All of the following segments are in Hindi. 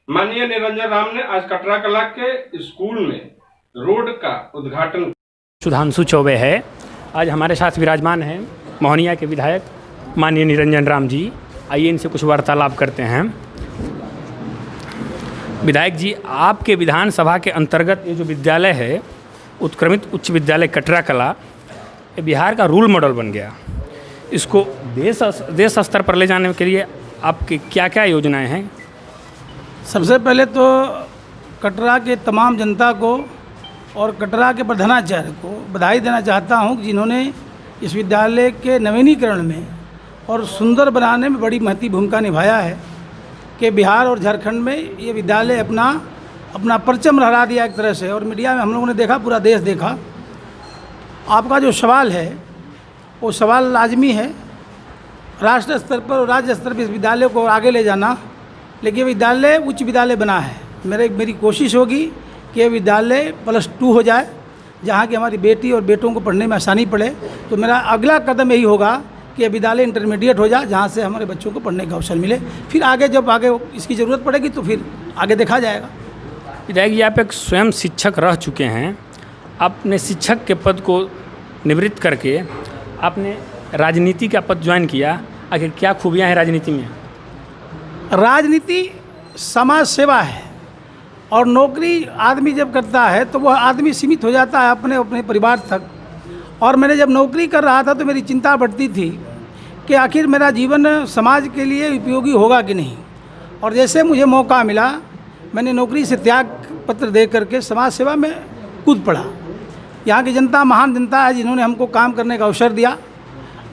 माननीय निरंजन राम ने आज कटरा कला के स्कूल में रोड का उद्घाटन। सुधांशु चौबे है। आज हमारे साथ विराजमान हैं मोहनिया के विधायक माननीय निरंजन राम जी। आइए इनसे कुछ वार्तालाप करते हैं। विधायक जी, आपके विधानसभा के अंतर्गत ये जो विद्यालय है उत्क्रमित उच्च विद्यालय कटरा कला, ये बिहार का रोल मॉडल बन गया। इसको देश स्तर पर ले जाने के लिए आपकी क्या क्या योजनाएं हैं? सबसे पहले तो कटरा के तमाम जनता को और कटरा के प्रधानाचार्य को बधाई देना चाहता हूं कि जिन्होंने इस विद्यालय के नवीनीकरण में और सुंदर बनाने में बड़ी महती भूमिका निभाया है कि बिहार और झारखंड में ये विद्यालय अपना परचम लहरा दिया एक तरह से। और मीडिया में हम लोगों ने देखा, पूरा देश देखा। आपका जो सवाल है वो सवाल लाजमी है, राष्ट्र स्तर पर और राज्य स्तर पर इस विद्यालय को आगे ले जाना। लेकिन विद्यालय उच्च विद्यालय बना है। मेरी कोशिश होगी कि ये विद्यालय +2 हो जाए, जहाँ की हमारी बेटी और बेटों को पढ़ने में आसानी पड़े। तो मेरा अगला कदम यही होगा कि ये विद्यालय इंटरमीडिएट हो जाए, जहाँ से हमारे बच्चों को पढ़ने का अवसर मिले। फिर आगे जब इसकी ज़रूरत पड़ेगी तो फिर आगे देखा जाएगा। विधायक जी, आप एक स्वयं शिक्षक रह चुके हैं। आपने शिक्षक के पद को निवृत्त करके आपने राजनीति का पद ज्वाइन किया। आखिर क्या खूबियाँ हैं राजनीति में? राजनीति समाज सेवा है और नौकरी आदमी जब करता है तो वह आदमी सीमित हो जाता है अपने परिवार तक। और मैंने जब नौकरी कर रहा था तो मेरी चिंता बढ़ती थी कि आखिर मेरा जीवन समाज के लिए उपयोगी होगा कि नहीं। और जैसे मुझे मौका मिला, मैंने नौकरी से त्याग पत्र दे करके समाज सेवा में कूद पड़ा। यहाँ की जनता महान जनता है जिन्होंने हमको काम करने का अवसर दिया।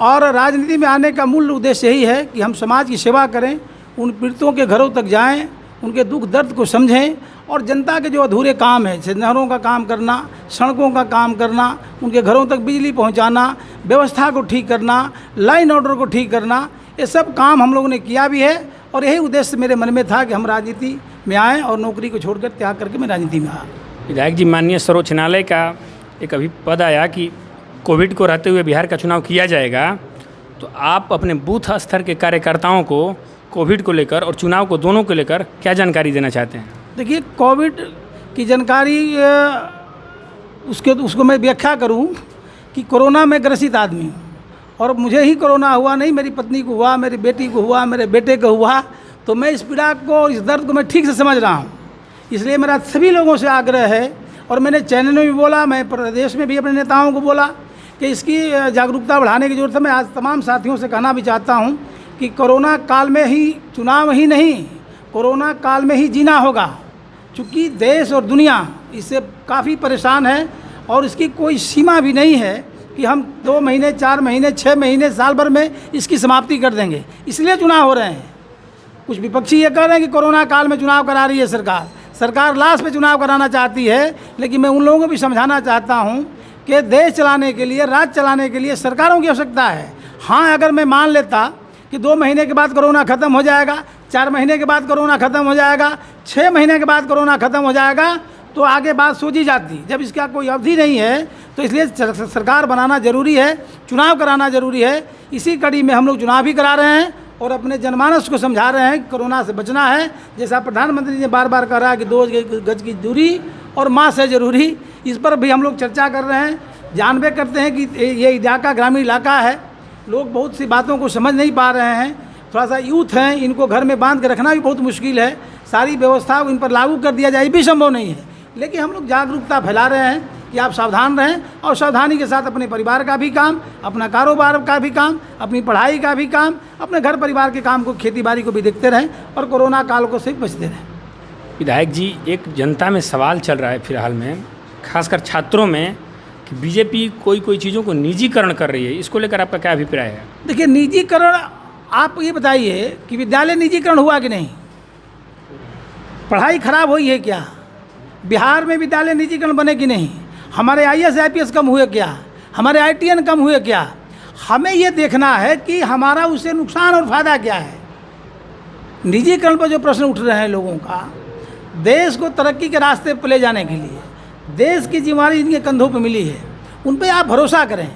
और राजनीति में आने का मूल उद्देश्य यही है कि हम समाज की सेवा करें, उन पीड़ितों के घरों तक जाएं, उनके दुख दर्द को समझें और जनता के जो अधूरे काम हैं, जैसे नहरों का काम करना, सड़कों का काम करना, उनके घरों तक बिजली पहुंचाना, व्यवस्था को ठीक करना, लाइन ऑर्डर को ठीक करना, ये सब काम हम लोगों ने किया भी है। और यही उद्देश्य मेरे मन में था कि हम राजनीति में आएँ और नौकरी को छोड़कर त्याग करके मैं राजनीति में आया। विधायक जी, माननीय सर्वोच्च न्यायालय का एक अभी पद आया कि कोविड को रहते हुए बिहार का चुनाव किया जाएगा, तो आप अपने बूथ स्तर के कार्यकर्ताओं को कोविड को लेकर और चुनाव को दोनों को लेकर क्या जानकारी देना चाहते हैं? देखिए, कोविड की जानकारी उसको मैं व्याख्या करूं कि कोरोना में ग्रसित आदमी हूं और मुझे ही कोरोना हुआ नहीं, मेरी पत्नी को हुआ, मेरी बेटी को हुआ, मेरे बेटे को हुआ। तो मैं इस पीड़ा को, इस दर्द को मैं ठीक से समझ रहा हूँ। इसलिए मेरा सभी लोगों से आग्रह है और मैंने चैनल में भी बोला, मैं प्रदेश में भी अपने नेताओं को बोला कि इसकी जागरूकता बढ़ाने की जरूरत है। मैं आज तमाम साथियों से कहना भी चाहता हूँ कि कोरोना काल में ही चुनाव ही नहीं, कोरोना काल में ही जीना होगा। चूँकि देश और दुनिया इससे काफ़ी परेशान है और इसकी कोई सीमा भी नहीं है कि हम 2 महीने, 4 महीने, 6 महीने, साल भर में इसकी समाप्ति कर देंगे। इसलिए चुनाव हो रहे हैं। कुछ विपक्षी ये कह रहे हैं कि कोरोना काल में चुनाव करा रही है सरकार लास्ट में चुनाव कराना चाहती है। लेकिन मैं उन लोगों को भी समझाना चाहता हूँ कि देश चलाने के लिए, राज्य चलाने के लिए सरकारों की आवश्यकता है। हाँ, अगर मैं मान लेता कि 2 महीने के बाद कोरोना ख़त्म हो जाएगा, 4 महीने के बाद कोरोना ख़त्म हो जाएगा, 6 महीने के बाद कोरोना ख़त्म हो जाएगा, तो आगे बात सोची जाती। जब इसका कोई अवधि नहीं है तो इसलिए सरकार बनाना ज़रूरी है, चुनाव कराना ज़रूरी है। इसी कड़ी में हम लोग चुनाव भी करा रहे हैं और अपने जनमानस को समझा रहे हैं कि कोरोना से बचना है। जैसा प्रधानमंत्री ने बार बार कह रहा है कि 2 गज की दूरी और मास्क है ज़रूरी, इस पर भी हम लोग चर्चा कर रहे हैं। जानबे करते हैं कि ये इलाका ग्रामीण इलाका है, लोग बहुत सी बातों को समझ नहीं पा रहे हैं। थोड़ा सा यूथ हैं, इनको घर में बांध के रखना भी बहुत मुश्किल है। सारी व्यवस्था इन पर लागू कर दिया जाए ये भी संभव नहीं है। लेकिन हम लोग जागरूकता फैला रहे हैं कि आप सावधान रहें और सावधानी के साथ अपने परिवार का भी काम, अपना कारोबार का भी काम, अपनी पढ़ाई का भी काम, अपने घर परिवार के काम को, खेती बाड़ी को भी देखते रहें और कोरोना काल को से बचते रहें। विधायक जी, एक जनता में सवाल चल रहा है फिलहाल में, खासकर छात्रों में, कि बीजेपी कोई चीज़ों को निजीकरण कर रही है। इसको लेकर आपका क्या अभिप्राय है? देखिए, निजीकरण, आप ये बताइए कि विद्यालय निजीकरण हुआ कि नहीं? पढ़ाई खराब हुई है क्या? बिहार में विद्यालय निजीकरण बने कि नहीं? हमारे IAS IPS कम हुए क्या? हमारे ITN कम हुए क्या? हमें ये देखना है कि हमारा उससे नुकसान और फायदा क्या है। निजीकरण पर जो प्रश्न उठ रहे हैं लोगों का, देश को तरक्की के रास्ते पर ले जाने के लिए देश की जिम्मेदारी इनके कंधों पर मिली है, उन पर आप भरोसा करें।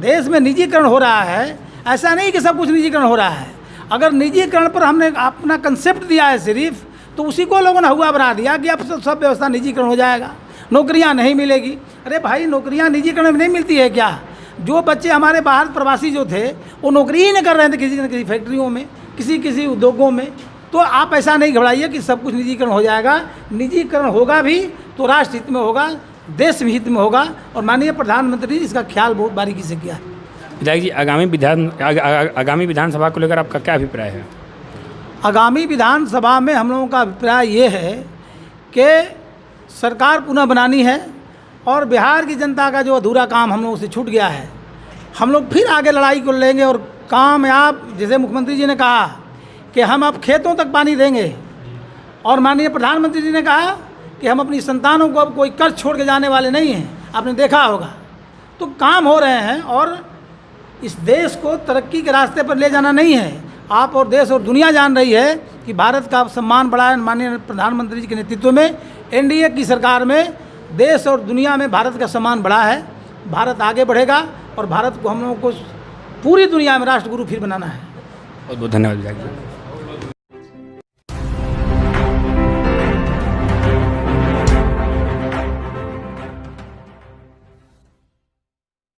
देश में निजीकरण हो रहा है, ऐसा नहीं कि सब कुछ निजीकरण हो रहा है। अगर निजीकरण पर हमने अपना कंसेप्ट दिया है सिर्फ, तो उसी को लोगों ने हुआ बना दिया कि अब सब व्यवस्था निजीकरण हो जाएगा, नौकरियां नहीं मिलेगी। अरे भाई, नौकरियां निजीकरण में नहीं मिलती है क्या? जो बच्चे हमारे बाहर प्रवासी जो थे वो नौकरी ही नहीं कर रहे थे किसी न किसी फैक्ट्रियों में, किसी उद्योगों में। तो आप ऐसा नहीं घबराइए कि सब कुछ निजीकरण हो जाएगा। निजीकरण होगा भी तो राष्ट्र हित में होगा, देश हित में होगा, और माननीय प्रधानमंत्री इसका ख्याल बहुत बारीकी से किया है। विधायक जी, आगामी विधानसभा को लेकर आपका क्या अभिप्राय है? आगामी विधानसभा में हम लोगों का अभिप्राय ये है कि सरकार पुनः बनानी है, और बिहार की जनता का जो अधूरा काम हम लोगों से छूट गया है, हम लोग फिर आगे लड़ाई को लेंगे और कामयाब। जैसे मुख्यमंत्री जी ने कहा कि हम अब खेतों तक पानी देंगे, और माननीय प्रधानमंत्री जी ने कहा कि हम अपनी संतानों को अब कोई कर्ज छोड़ के जाने वाले नहीं हैं। आपने देखा होगा, तो काम हो रहे हैं, और इस देश को तरक्की के रास्ते पर ले जाना नहीं है। आप और देश और दुनिया जान रही है कि भारत का सम्मान बढ़ा है माननीय प्रधानमंत्री जी के नेतृत्व में। एनडीए की सरकार में देश और दुनिया में भारत का सम्मान बढ़ा है। भारत आगे बढ़ेगा, और भारत को हम लोगों को पूरी दुनिया में राष्ट्रगुरु फिर बनाना है। बहुत बहुत धन्यवाद विधायक जी।